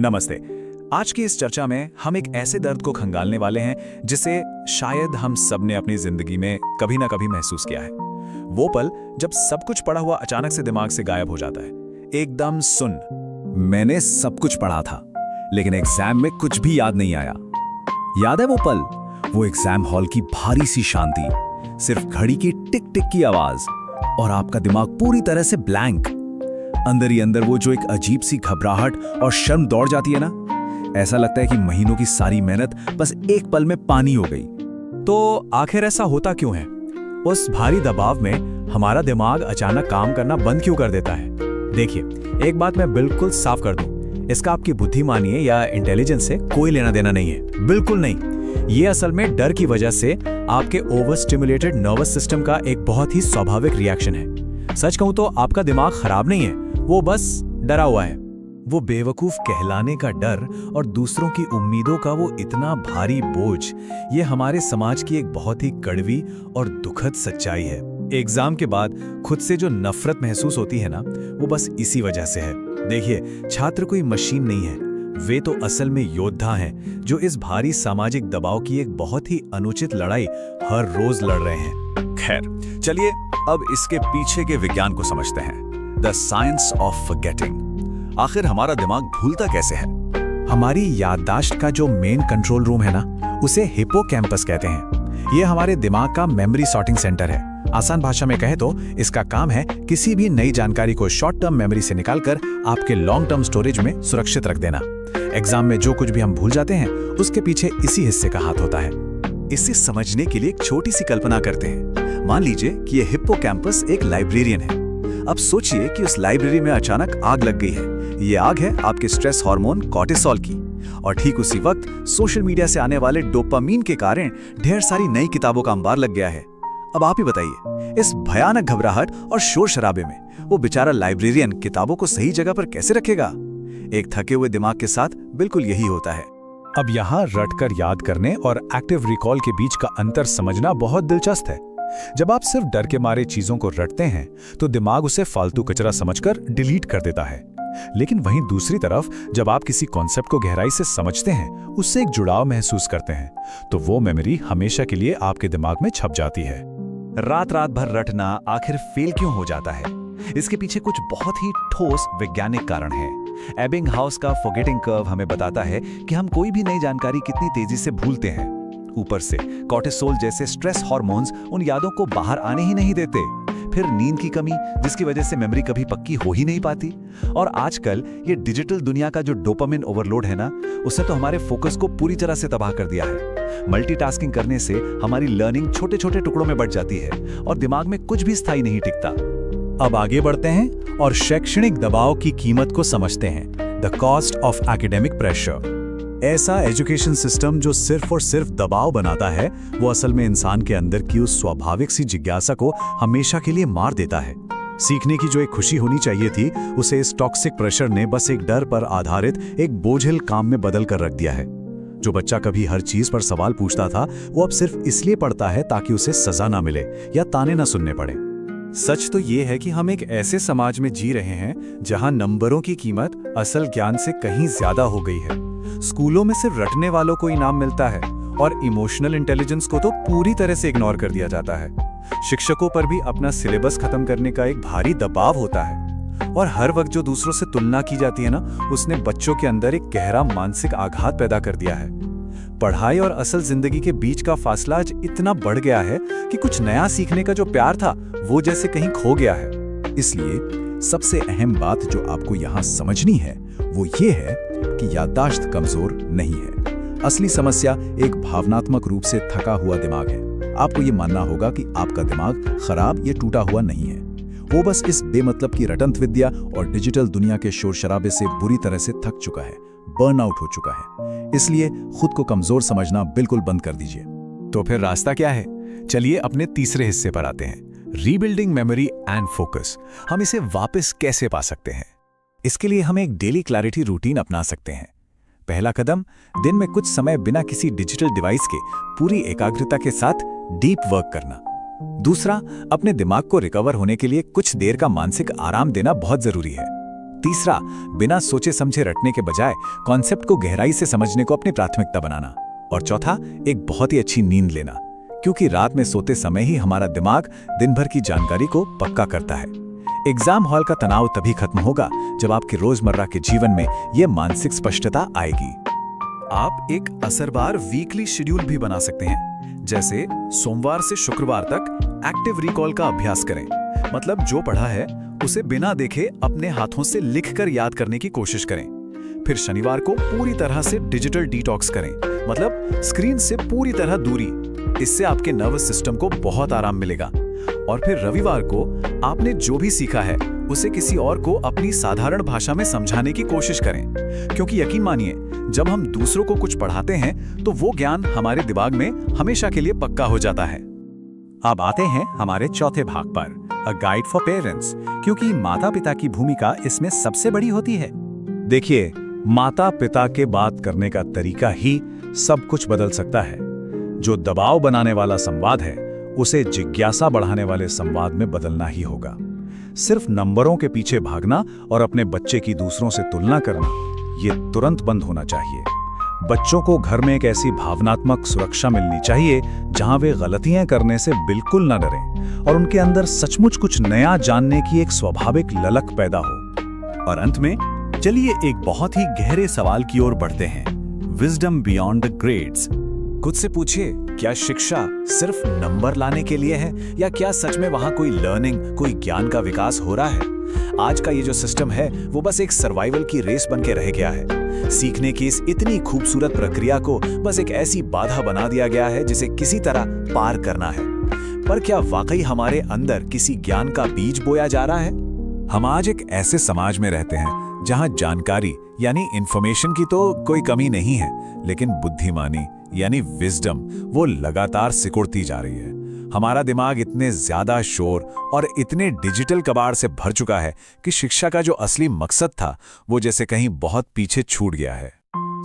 नमस्ते। आज की इस चर्चा में हम एक ऐसे दर्द को खंगालने वाले हैं जिसे शायद हम सब ने अपनी जिंदगी में कभी ना कभी महसूस किया है। वो पल जब सब कुछ पढ़ा हुआ अचानक से दिमाग से गायब हो जाता है, एकदम सुन। मैंने सब कुछ पढ़ा था लेकिन एग्जाम में कुछ भी याद नहीं आया। याद है वो पल, वो एग्जाम हॉल की भारी सी शांति, सिर्फ घड़ी की टिक टिक की आवाज और आपका दिमाग पूरी तरह से ब्लैंक। अंदर ही अंदर वो जो एक अजीब सी घबराहट और शर्म दौड़ जाती है ना, ऐसा लगता है कि महीनों की सारी मेहनत बस एक पल में पानी हो गई। तो आखिर ऐसा होता क्यों है? उस भारी दबाव में हमारा दिमाग अचानक काम करना बंद क्यों कर देता है? देखिए, एक बात मैं बिल्कुल साफ कर दूं, इसका आपकी बुद्धिमानी या इंटेलिजेंस से कोई लेना देना नहीं है, बिल्कुल नहीं। ये असल में डर की वजह से आपके ओवर स्टिमुलेटेड नर्वस सिस्टम का एक बहुत ही स्वाभाविक रिएक्शन है। सच कहूं तो आपका दिमाग खराब नहीं है, वो बस डरा हुआ है। वो बेवकूफ कहलाने का डर और दूसरों की उम्मीदों का वो इतना भारी बोझ, ये हमारे समाज की एक बहुत ही कड़वी और दुखद सच्चाई है। एग्जाम के बाद खुद से जो नफरत महसूस होती है ना, वो बस इसी वजह से है। देखिए, छात्र कोई मशीन नहीं है, वे तो असल में योद्धा हैं जो इस भारी सामाजिक दबाव की एक बहुत ही अनुचित लड़ाई हर रोज लड़ रहे हैं। खैर, चलिए अब इसके पीछे के विज्ञान को समझते हैं। The science of forgetting. आखिर हमारा दिमाग भूलता कैसे है? हमारी याददाश्त का जो मेन कंट्रोल रूम है ना, उसे हिप्पोकैम्पस कहते हैं। ये हमारे दिमाग का मेमोरी सॉर्टिंग सेंटर है। आसान भाषा में कहे तो इसका काम है किसी भी नई जानकारी को शॉर्ट टर्म मेमोरी से निकालकर आपके लॉन्ग टर्म स्टोरेज में सुरक्षित रख देना। एग्जाम में जो कुछ भी हम भूल जाते हैं, उसके पीछे इसी हिस्से का हाथ होता है। इसे समझने के लिए एक छोटी सी कल्पना करते हैं। मान लीजिए कि यह हिप्पोकैम्पस एक लाइब्रेरियन है। अब सोचिए कि उस लाइब्रेरी में अचानक आग लग गई है। ये आग है आपके स्ट्रेस हार्मोन कॉर्टिसोल की, और ठीक उसी वक्त सोशल मीडिया से आने वाले डोपामीन के कारण ढेर सारी नई किताबों का अंबार लग गया है। अब आप ही बताइए, इस भयानक घबराहट और शोर शराबे में वो बेचारा लाइब्रेरियन किताबों को सही जगह पर कैसे रखेगा? एक थके हुए दिमाग के साथ बिल्कुल यही होता है। अब यहाँ रटकर याद करने और एक्टिव रिकॉल के बीच का अंतर समझना बहुत दिलचस्प है। जब आप सिर्फ डर के मारे चीजों को रटते हैं तो दिमाग उसे फालतू कचरा समझकर डिलीट कर देता है। लेकिन वहीं दूसरी तरफ जब आप किसी कॉन्सेप्ट को गहराई से समझते हैं, उससे एक जुड़ाव महसूस करते हैं, तो वो मेमोरी हमेशा के लिए आपके दिमाग में छप जाती है। रात रात भर रटना आखिर फेल क्यों हो जाता है? इसके पीछे कुछ बहुत ही ठोस वैज्ञानिक कारण है। एबिंगहाउस का फॉरगेटिंग कर्व हमें बताता है कि हम कोई भी नई जानकारी कितनी तेजी से भूलते हैं। ऊपर से कॉर्टिसोल जैसे स्ट्रेस हार्मोन्स उन यादों को बाहर आने ही नहीं देते। फिर नींद की कमी, जिसकी वजह से मेमोरी कभी पक्की हो ही नहीं पाती। और आजकल ये डिजिटल दुनिया का जो डोपामिन ओवरलोड है ना, उसने तो हमारे फोकस को पूरी तरह से तबाह कर दिया है। मल्टीटास्किंग करने से हमारी लर्निंग छोटे छोटे टुकड़ों में बढ़ जाती है और दिमाग में कुछ भी स्थायी नहीं टिकता। अब आगे बढ़ते हैं और शैक्षणिक दबाव की कीमत को समझते हैं। The cost of academic pressure. ऐसा एजुकेशन सिस्टम जो सिर्फ और सिर्फ दबाव बनाता है, वो असल में इंसान के अंदर की उस स्वाभाविक सी जिज्ञासा को हमेशा के लिए मार देता है। सीखने की जो एक खुशी होनी चाहिए थी, उसे इस टॉक्सिक प्रेशर ने बस एक डर पर आधारित एक बोझिल काम में बदल कर रख दिया है। जो बच्चा कभी हर चीज पर सवाल पूछता था, वो अब सिर्फ इसलिए पढ़ता है ताकि उसे सजा ना मिले या ताने ना सुनने पड़े। सच तो ये है कि हम एक ऐसे समाज में जी रहे हैं जहां नंबरों की कीमत असल ज्ञान से कहीं ज्यादा हो गई है। स्कूलों में सिर्फ रटने वालों को इनाम मिलता है और इमोशनल इंटेलिजेंस को तो पूरी तरह से इग्नोर कर दिया जाता है। शिक्षकों पर भी अपना सिलेबस खत्म करने का एक भारी दबाव होता है, और हर वक्त जो दूसरों से तुलना की जाती है ना, उसने बच्चों के अंदर एक गहरा मानसिक आघात पैदा कर दिया है। पढ़ाई और असल जिंदगी के बीच का फासला आज इतना बढ़ गया है कि कुछ नया सीखने का जो प्यार था, वो जैसे कहीं खो गया है। इसलिए सबसे अहम बात जो आपको यहाँ समझनी है, वो ये है कि याददाश्त कमजोर नहीं है। असली समस्या एक भावनात्मक रूप से थका हुआ दिमाग है। आपको ये मानना होगा कि आपका दिमाग खराब या टूटा हुआ नहीं है, वो बस इस बेमतलब की रटंत विद्या और डिजिटल दुनिया के शोर शराबे से बुरी तरह से थक चुका है, बर्नआउट हो चुका है। इसलिए खुद को कमजोर समझना बिल्कुल बंद कर दीजिए। तो फिर रास्ता क्या है? चलिए अपने तीसरे हिस्से पर आते हैं, रीबिल्डिंग मेमोरी एंड फोकस। हम इसे वापस कैसे पा सकते हैं? इसके लिए हम एक डेली क्लैरिटी रूटीन अपना सकते हैं। पहला कदम, दिन में कुछ समय बिना किसी डिजिटल डिवाइस के पूरी एकाग्रता के साथ डीप वर्क करना। दूसरा, अपने दिमाग को रिकवर होने के लिए कुछ देर का मानसिक आराम देना बहुत जरूरी है। तीसरा, बिना सोचे समझे रटने के बजाय कॉन्सेप्ट को गहराई से समझने को अपनी प्राथमिकता बनाना। और चौथा, एक बहुत ही अच्छी नींद लेना, क्योंकि रात में सोते समय ही हमारा दिमाग दिन भर की जानकारी को पक्का करता है। एग्जाम हॉल का तनाव तभी खत्म होगा जब आपके रोजमर्रा के जीवन में यह मानसिक स्पष्टता आएगी। आप एक असरदार वीकली शेड्यूल भी बना सकते हैं, जैसे सोमवार से शुक्रवार तक एक्टिव रिकॉल का अभ्यास करें। मतलब जो पढ़ा है उसे बिना देखे अपने हाथों से लिखकर याद करने की कोशिश करें। फिर शनिवार को पूरी तरह से डिजिटल डिटॉक्स करें, मतलब स्क्रीन से पूरी तरह दूरी। इससे आपके नर्वस सिस्टम को बहुत आराम मिलेगा। और फिर रविवार को आपने जो भी सीखा है उसे किसी और को अपनी साधारण भाषा में समझाने की कोशिश करें, क्योंकि यकीन मानिए, जब हम दूसरों को कुछ पढ़ाते हैं तो वो ज्ञान हमारे दिमाग में हमेशा के लिए पक्का हो जाता है। अब आते हैं हमारे चौथे भाग पर, अ गाइड फॉर पेरेंट्स, क्योंकि माता पिता की भूमिका इसमें सबसे बड़ी होती है। देखिए, माता पिता के बात करने का तरीका ही सब कुछ बदल सकता है। जो दबाव बनाने वाला संवाद है उसे जिज्ञासा बढ़ाने वाले संवाद में बदलना ही होगा। सिर्फ नंबरों के पीछे भागना और अपने बच्चे की दूसरों से तुलना करना, ये तुरंत बंद होना चाहिए। बच्चों को घर में एक ऐसी भावनात्मक सुरक्षा मिलनी चाहिए जहां वे गलतियां करने से बिल्कुल न डरें और उनके अंदर सचमुच कुछ नया जानने की एक स्वाभाविक ललक पैदा हो। और अंत में चलिए एक बहुत ही गहरे सवाल की ओर बढ़ते हैं, विजडम बियॉन्ड द ग्रेड्स। खुद से पूछिए, क्या शिक्षा सिर्फ नंबर लाने के लिए है, या क्या सच में वहां कोई लर्निंग, कोई ज्ञान का विकास हो रहा है? आज का ये जो सिस्टम है वो बस एक सर्वाइवल की रेस बन के रह गया है। सीखने की इस इतनी खूबसूरत प्रक्रिया को बस एक ऐसी बाधा बना दिया गया है जिसे किसी तरह पार करना है। पर क्या वाकई हमारे अंदर किसी ज्ञान का बीज बोया जा रहा है? हम आज एक ऐसे समाज में रहते हैं जहां जानकारी यानी इंफॉर्मेशन की तो कोई कमी नहीं है, लेकिन बुद्धिमानी यानी विजडम वो लगातार सिकुड़ती जा रही है। हमारा दिमाग इतने ज्यादा शोर और इतने डिजिटल कबाड़ से भर चुका है कि शिक्षा का जो असली मकसद था वो जैसे कहीं बहुत पीछे छूट गया है।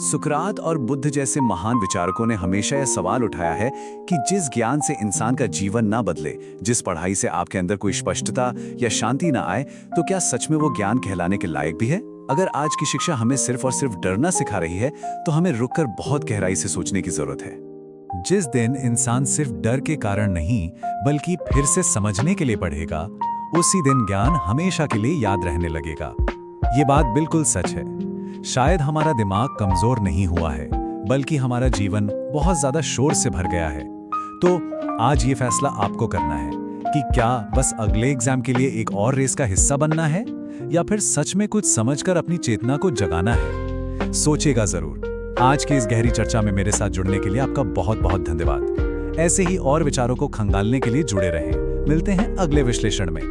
सुकरात और बुद्ध जैसे महान विचारकों ने हमेशा यह सवाल उठाया है कि जिस ज्ञान से इंसान का जीवन ना बदले, जिस पढ़ाई से आपके अंदर कोई स्पष्टता या शांति ना आए, तो क्या सच में वो ज्ञान कहलाने के लायक भी है? अगर आज की शिक्षा हमें सिर्फ और सिर्फ डरना सिखा रही है तो हमें रुककर बहुत गहराई से सोचने की जरूरत है। जिस दिन इंसान सिर्फ डर के कारण नहीं बल्कि फिर से समझने के लिए पढ़ेगा, उसी दिन ज्ञान हमेशा के लिए याद रहने लगेगा। ये बात बिल्कुल सच है। शायद हमारा दिमाग कमजोर नहीं हुआ है, बल्कि हमारा जीवन बहुत ज्यादा शोर से भर गया है। तो आज ये फैसला आपको करना है कि क्या बस अगले एग्जाम के लिए एक और रेस का हिस्सा बनना है, या फिर सच में कुछ समझकर अपनी चेतना को जगाना है। सोचेगा जरूर। आज की इस गहरी चर्चा में मेरे साथ जुड़ने के लिए आपका बहुत बहुत धन्यवाद। ऐसे ही और विचारों को खंगालने के लिए जुड़े रहें। मिलते हैं अगले विश्लेषण में।